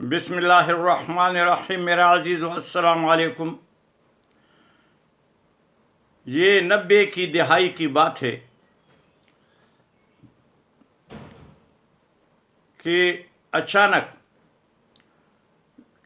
بسم اللہ الرحمن الرحیم۔ میرا عزیز السلام علیکم۔ یہ 90 کی دہائی کی بات ہے کہ اچانک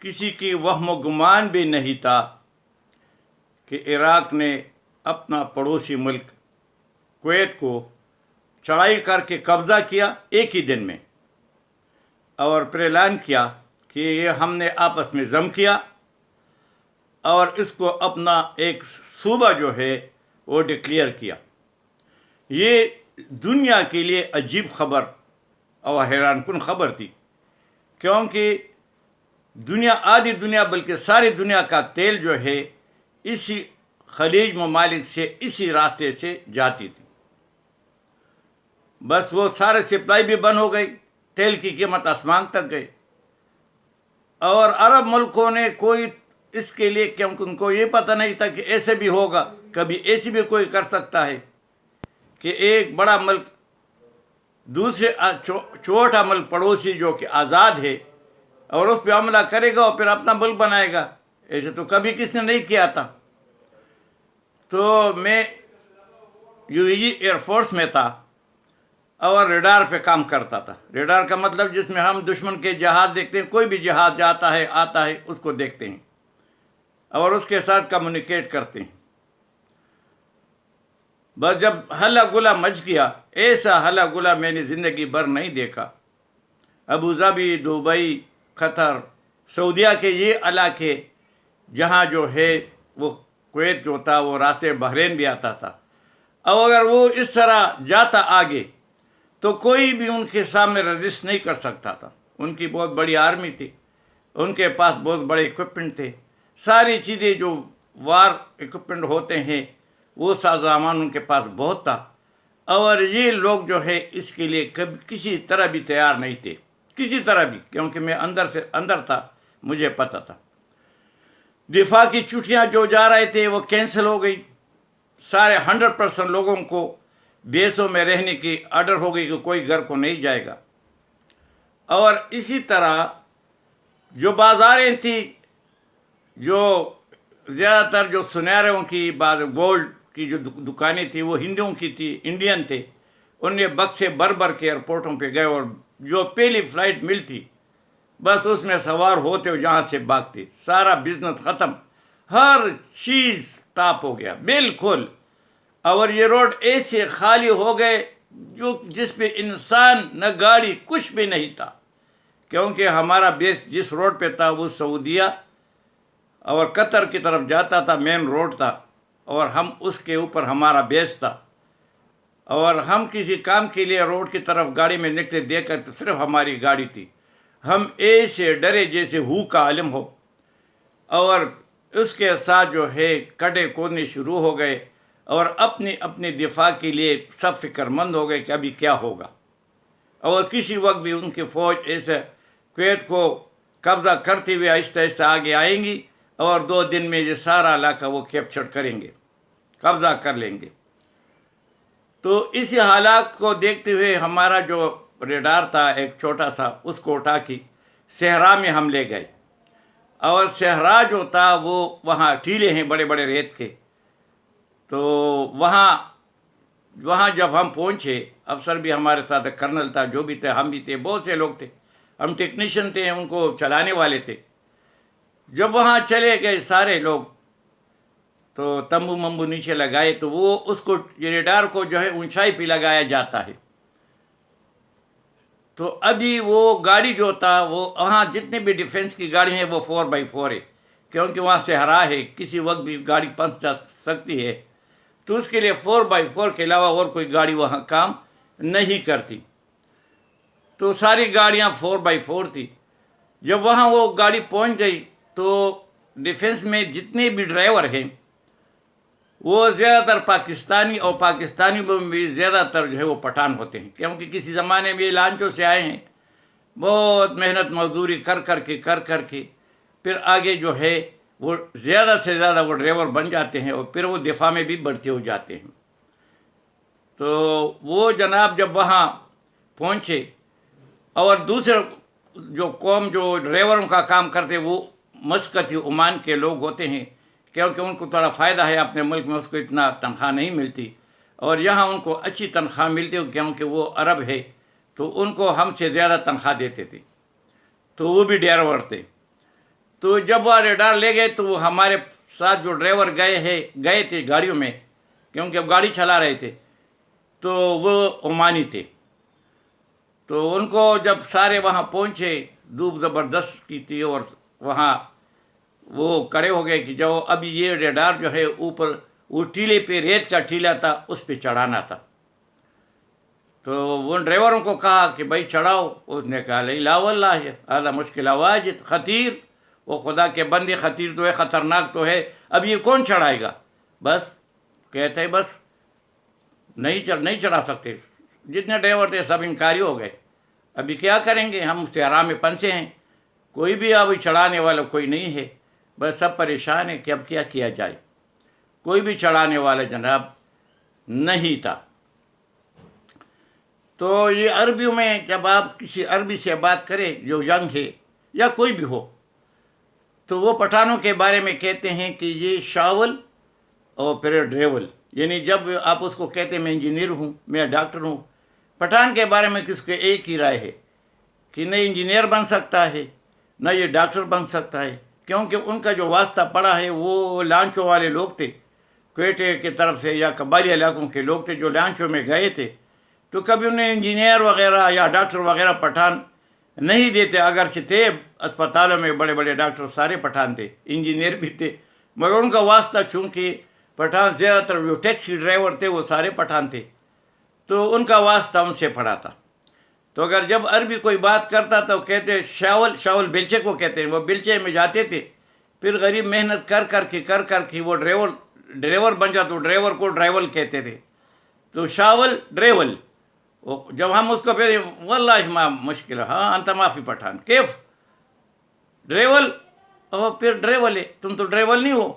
کسی کی وہم و گمان بھی نہیں تھا کہ عراق نے اپنا پڑوسی ملک کویت کو چڑھائی کر کے قبضہ کیا ایک ہی دن میں، اور پھر اعلان کیا کہ یہ ہم نے آپس میں ضم کیا اور اس کو اپنا ایک صوبہ جو ہے وہ ڈکلیئر کیا۔ یہ دنیا کے لیے عجیب خبر اور حیران کن خبر تھی، کیونکہ آدھی دنیا بلکہ ساری دنیا کا تیل جو ہے اسی خلیج ممالک سے، اسی راستے سے جاتی تھی۔ بس وہ سارے سپلائی بھی بند ہو گئی، تیل کی قیمت آسمان تک گئی، اور عرب ملکوں نے کوئی اس کے لیے، کیونکہ ان کو یہ پتہ نہیں تھا کہ ایسے بھی ہوگا، کبھی ایسی بھی کوئی کر سکتا ہے کہ ایک بڑا ملک دوسرے چھوٹا ملک پڑوسی جو کہ آزاد ہے اور اس پہ حملہ کرے گا اور پھر اپنا ملک بنائے گا۔ ایسے تو کبھی کس نے نہیں کیا تھا۔ تو میں ایئر فورس میں تھا اور ریڈار پہ کام کرتا تھا۔ ریڈار کا مطلب جس میں ہم دشمن کے جہاز دیکھتے ہیں، کوئی بھی جہاز جاتا ہے آتا ہے اس کو دیکھتے ہیں اور اس کے ساتھ کمیونیکیٹ کرتے ہیں۔ بس جب ہلا گلا مچ گیا، ایسا ہلا گلا میں نے زندگی بھر نہیں دیکھا۔ ابوظہبی، دبئی، قطر، سعودیہ کے یہ علاقے جہاں جو ہے وہ کویت جو تھا وہ راستے بحرین بھی آتا تھا، اور اگر وہ اس طرح جاتا آگے تو کوئی بھی ان کے سامنے رزسٹ نہیں کر سکتا تھا۔ ان کی بہت بڑی آرمی تھی، ان کے پاس بہت بڑے اکوپمنٹ تھے، ساری چیزیں جو وار اکوپمنٹ ہوتے ہیں وہ سازوسامان ان کے پاس بہت تھا، اور یہ لوگ جو ہے اس کے لیے کبھی کسی طرح بھی تیار نہیں تھے، کسی طرح بھی، کیونکہ میں اندر سے اندر تھا، مجھے پتہ تھا۔ دفاع کی چھٹیاں جو جا رہے تھے وہ کینسل ہو گئی، سارے 100% لوگوں کو بیسوں میں رہنے کی آرڈر ہو گئی کہ کوئی گھر کو نہیں جائے گا۔ اور اسی طرح جو بازاریں تھیں، جو زیادہ تر جو سنیروں کی گولڈ کی جو دکانیں تھیں وہ ہندوؤں کی تھی، انڈین تھے، ان نے بکسے بھر کے ایئرپورٹوں پہ گئے، اور جو پہلی فلائٹ ملتی بس اس میں سوار ہوتے ہو جہاں سے بھاگتے، سارا بزنس ختم، ہر چیز ٹاپ ہو گیا بالکل۔ اور یہ روڈ ایسے خالی ہو گئے جس پہ انسان نہ گاڑی کچھ بھی نہیں تھا، کیونکہ ہمارا بیس جس روڈ پہ تھا وہ سعودیہ اور قطر کی طرف جاتا تھا، مین روڈ تھا، اور ہم اس کے اوپر ہمارا بیس تھا، اور ہم کسی کام کے لیے روڈ کی طرف گاڑی میں نکلے دیکھا تو صرف ہماری گاڑی تھی۔ ہم ایسے ڈرے جیسے ہو کا عالم ہو، اور اس کے ساتھ جو ہے کڈے کودنے شروع ہو گئے، اور اپنی دفاع کے لیے سب فکر مند ہو گئے کہ ابھی کیا ہوگا، اور کسی وقت بھی ان کی فوج ایسے کویت کو قبضہ کرتے ہوئے آہستہ آہستہ آگے آئیں گی، اور 2 دن میں یہ سارا علاقہ وہ کیپچر کریں گے، قبضہ کر لیں گے۔ تو اسی حالات کو دیکھتے ہوئے ہمارا جو ریڈار تھا ایک چھوٹا سا، اس کو اٹھا کے صحرا میں ہم لے گئے، اور صحرا جو تھا وہ وہاں ٹیلے ہیں بڑے بڑے ریت کے، تو وہاں جب ہم پہنچے، افسر بھی ہمارے ساتھ، کرنل تھا، جو بھی تھے، ہم بھی تھے، بہت سے لوگ تھے، ہم ٹیکنیشین تھے، ان کو چلانے والے تھے۔ جب وہاں چلے گئے سارے لوگ تو تمبو نیچے لگائے، تو وہ اس کو ریڈار کو جو ہے اونچائی پہ لگایا جاتا ہے۔ تو ابھی وہ گاڑی جو تھا وہ وہاں جتنے بھی ڈیفنس کی گاڑی ہیں وہ 4x4 ہے، کیونکہ وہاں صحرا ہے، کسی وقت بھی گاڑی پنس جا سکتی ہے، تو اس کے لیے 4x4 کے علاوہ اور کوئی گاڑی وہاں کام نہیں کرتی۔ تو ساری گاڑیاں 4x4 تھی۔ جب وہاں وہ گاڑی پہنچ گئی تو ڈیفنس میں جتنے بھی ڈرائیور ہیں وہ زیادہ تر پاکستانی، اور پاکستانی میں بھی زیادہ تر جو ہے وہ پٹھان ہوتے ہیں، کیونکہ کسی زمانے میں یہ لانچوں سے آئے ہیں، بہت محنت مزدوری کر کر کے پھر آگے جو ہے وہ زیادہ سے زیادہ وہ ڈرائیور بن جاتے ہیں، اور پھر وہ دفاع میں بھی بڑھتے ہو جاتے ہیں۔ تو وہ جناب جب وہاں پہنچے، اور دوسرے جو قوم جو ڈرائیوروں کا کام کرتے وہ مسقطی عمان کے لوگ ہوتے ہیں، کیونکہ ان کو تھوڑا فائدہ ہے، اپنے ملک میں اس کو اتنا تنخواہ نہیں ملتی، اور یہاں ان کو اچھی تنخواہ ملتی ہے کیونکہ وہ عرب ہے، تو ان کو ہم سے زیادہ تنخواہ دیتے تھے، تو وہ بھی ڈرائیور تھے۔ تو جب وہ ریڈار لے گئے تو وہ ہمارے ساتھ جو ڈرائیور گئے تھے گاڑیوں میں، کیونکہ وہ گاڑی چلا رہے تھے، تو وہ عمانی تھے۔ تو ان کو جب سارے وہاں پہنچے، دھوپ زبردست کی تھی، اور وہاں وہ کڑے ہو گئے کہ جو اب یہ ریڈار جو ہے اوپر وہ ٹیلے پہ، ریت کا ٹیلا تھا، اس پہ چڑھانا تھا۔ تو ان ڈرائیوروں کو کہا کہ بھائی چڑھاؤ، اس نے کہا لا واللہ ہذا مشکل واجد خطیر، وہ خدا کے بندے خطیر تو ہے، خطرناک تو ہے، اب یہ کون چڑھائے گا؟ بس کہتے ہیں بس نہیں چڑھا سکتے، جتنے ڈرائیور تھے سب انکاری ہو گئے، ابھی کیا کریں گے، ہم سے آرام میں پنسے ہیں، کوئی بھی ابھی چڑھانے والا کوئی نہیں ہے، بس سب پریشان ہیں کہ اب کیا کیا جائے، کوئی بھی چڑھانے والا جناب نہیں تھا۔ تو یہ عربیوں میں جب آپ کسی عربی سے بات کریں جو ینگ ہے یا کوئی بھی ہو، تو وہ پٹھانوں کے بارے میں کہتے ہیں کہ یہ شاول اور پھر ڈریول، یعنی جب آپ اس کو کہتے ہیں میں انجینئر ہوں، میں ڈاکٹر ہوں، پٹھان کے بارے میں کس کے ایک ہی رائے ہے کہ نہ انجینئر بن سکتا ہے نہ یہ ڈاکٹر بن سکتا ہے، کیونکہ ان کا جو واسطہ پڑا ہے وہ لانچوں والے لوگ تھے، کوئٹے کی طرف سے یا قبائلی علاقوں کے لوگ تھے جو لانچوں میں گئے تھے، تو کبھی انہیں انجینئر وغیرہ یا ڈاکٹر وغیرہ پٹھان نہیں دیتے، اگرچہ تھے اسپتالوں میں بڑے بڑے ڈاکٹر سارے پٹھان تھے، انجینئر بھی تھے، مگر ان کا واسطہ چونکہ پٹھان زیادہ تر جو ٹیکسی ڈرائیور تھے وہ سارے پٹھان تھے، تو ان کا واسطہ ان سے پڑا تھا۔ تو اگر جب عربی کوئی بات کرتا تو کہتے شاول بیلچے کو کہتے ہیں، وہ بیلچے میں جاتے تھے، پھر غریب محنت کر کر کے وہ ڈرائیور بن جاتا، تو ڈرائیور کو ڈرائیول کہتے تھے، تو شاول ڈرائیول، جب ہم اس کو پھر واللہ ما مشکل، ہاں انت معافی پٹھان کیف ڈرائیول، اور پھر ڈرائیول ہے، تم تو ڈرائیول نہیں ہو،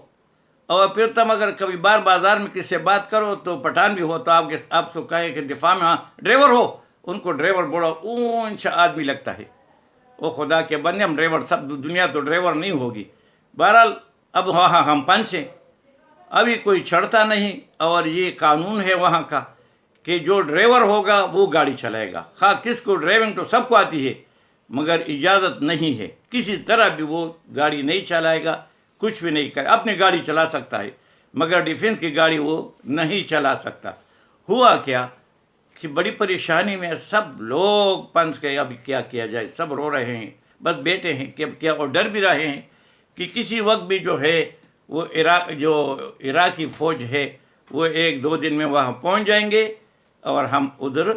اور پھر تم اگر کبھی بازار میں کسی سے بات کرو تو پٹھان بھی ہو تو آپ سے کہے کہ دفاع میں ہاں ڈرائیور ہو، ان کو ڈرائیور بڑا اونچا آدمی لگتا ہے، وہ خدا کے بندے ہم ڈرائیور، سب دنیا تو ڈرائیور نہیں ہوگی۔ بہرحال اب وہاں ہم پنسے، ابھی کوئی چڑھتا نہیں، اور یہ قانون ہے وہاں کا کہ جو ڈرائیور ہوگا وہ گاڑی چلائے گا، خواہ کس کو، ڈرائیونگ تو سب کو آتی ہے مگر اجازت نہیں ہے، کسی طرح بھی وہ گاڑی نہیں چلائے گا، کچھ بھی نہیں کرے، اپنی گاڑی چلا سکتا ہے مگر ڈیفنس کی گاڑی وہ نہیں چلا سکتا۔ ہوا کیا کہ بڑی پریشانی میں سب لوگ پنس گئے، اب کیا کیا جائے، سب رو رہے ہیں، بس بیٹھے ہیں کہ اب کیا، اور ڈر بھی رہے ہیں کہ کسی وقت بھی جو ہے وہ عراقی فوج ہے وہ 1-2 دن میں وہاں پہنچ جائیں گے اور ہم ادھر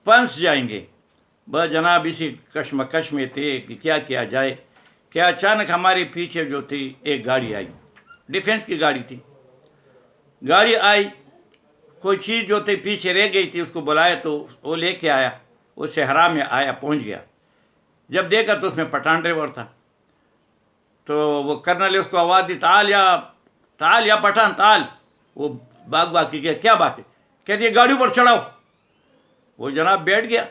پنس جائیں گے۔ بس جناب اسی کشمکش میں تھے کہ کیا کیا جائے، کہ اچانک ہمارے پیچھے جو تھی ایک گاڑی آئی، ڈیفنس کی گاڑی تھی، گاڑی آئی، کوئی چیز جو تھی پیچھے رہ گئی تھی، اس کو بلایا تو وہ لے کے آیا، وہ صحرا میں آیا، پہنچ گیا، جب دیکھا تو اس میں پٹھان ڈرائیور تھا، تو وہ کرنل نے اس کو آواز دی، تعال یا پٹھان تعال، وہ باغ کی گیا، کیا بات ہے، کہتی ہے گاڑی پر چڑھاؤ، وہ جناب بیٹھ گیا،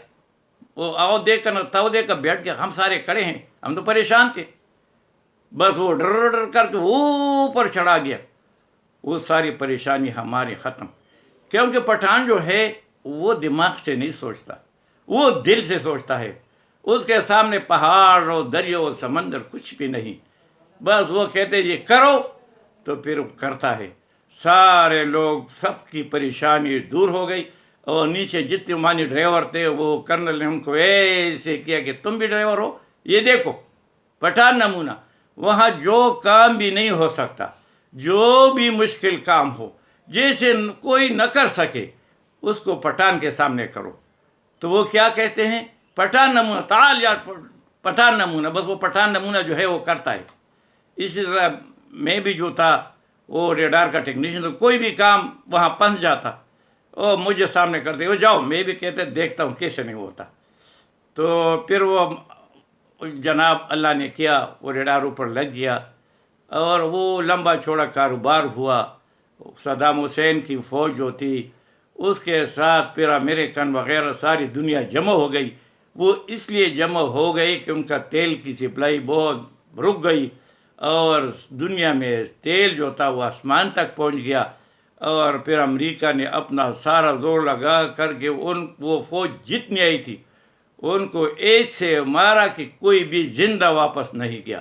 وہ آؤ دیکھ کر تاؤ دیکھ کر بیٹھ گیا، ہم سارے کھڑے ہیں، ہم تو پریشان تھے، بس وہ ڈر کر کے اوپر چڑھا گیا، وہ ساری پریشانی ہماری ختم، کیونکہ پٹھان جو ہے وہ دماغ سے نہیں سوچتا، وہ دل سے سوچتا ہے، اس کے سامنے پہاڑ اور دریا اور سمندر کچھ بھی نہیں، بس وہ کہتے یہ کرو تو پھر کرتا ہے، سارے لوگ سب کی پریشانی دور ہو گئی، اور نیچے جتنے عمانی ڈرائیور تھے وہ کرنل نے ان کو ایسے کیا کہ تم بھی ڈرائیور ہو، یہ دیکھو پٹھان نمونہ، وہاں جو کام بھی نہیں ہو سکتا، جو بھی مشکل کام ہو، جیسے کوئی نہ کر سکے اس کو پٹھان کے سامنے کرو، تو وہ کیا کہتے ہیں، پٹھان نمونہ، تعال یا پٹھان نمونہ، بس وہ پٹھان نمونہ جو ہے وہ کرتا ہے۔ اسی طرح میں بھی جو تھا وہ ریڈار کا ٹیکنیشین، تو کوئی بھی کام وہاں پنس جاتا، اور مجھے سامنے کرتے، وہ جاؤ، میں بھی کہتے دیکھتا ہوں کیسے نہیں ہوتا، تو پھر وہ جناب اللہ نے کیا، وہ ریڈار اوپر لگ گیا، اور وہ لمبا چوڑا کاروبار ہوا، صدام حسین کی فوج جو تھی اس کے ساتھ پھر امریکن وغیرہ ساری دنیا جمع ہو گئی، وہ اس لیے جمع ہو گئے کہ ان کا تیل کی سپلائی بہت رک گئی، اور دنیا میں تیل جو تھا وہ آسمان تک پہنچ گیا، اور پھر امریکہ نے اپنا سارا زور لگا کر کے وہ فوج جتنی آئی تھی ان کو ایسے مارا کہ کوئی بھی زندہ واپس نہیں گیا۔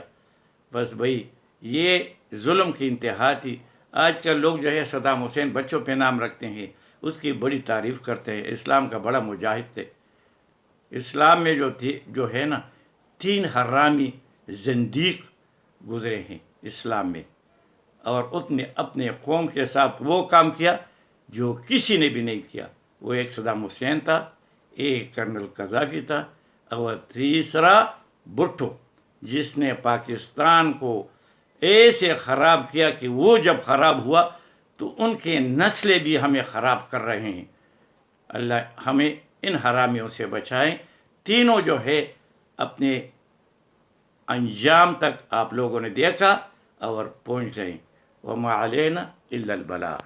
بس بھائی یہ ظلم کی انتہا تھی۔ آج کل لوگ جو ہے صدام حسین بچوں پہ نام رکھتے ہیں، اس کی بڑی تعریف کرتے ہیں، اسلام کا بڑا مجاہد تھے۔ اسلام میں جو ہے نا 3 حرامی زندیق گزرے ہیں اسلام میں، اور اس نے اپنے قوم کے ساتھ وہ کام کیا جو کسی نے بھی نہیں کیا۔ وہ ایک صدام حسین تھا، ایک کرنل قذافی تھا، اور تیسرا بھٹو، جس نے پاکستان کو ایسے خراب کیا کہ وہ جب خراب ہوا تو ان کے نسلیں بھی ہمیں خراب کر رہے ہیں۔ اللہ ہمیں ان حرامیوں سے بچائیں۔ تینوں جو ہے اپنے انجام تک آپ لوگوں نے دیکھا اور پہنچ گئے۔ وما علینا الا البلاغ۔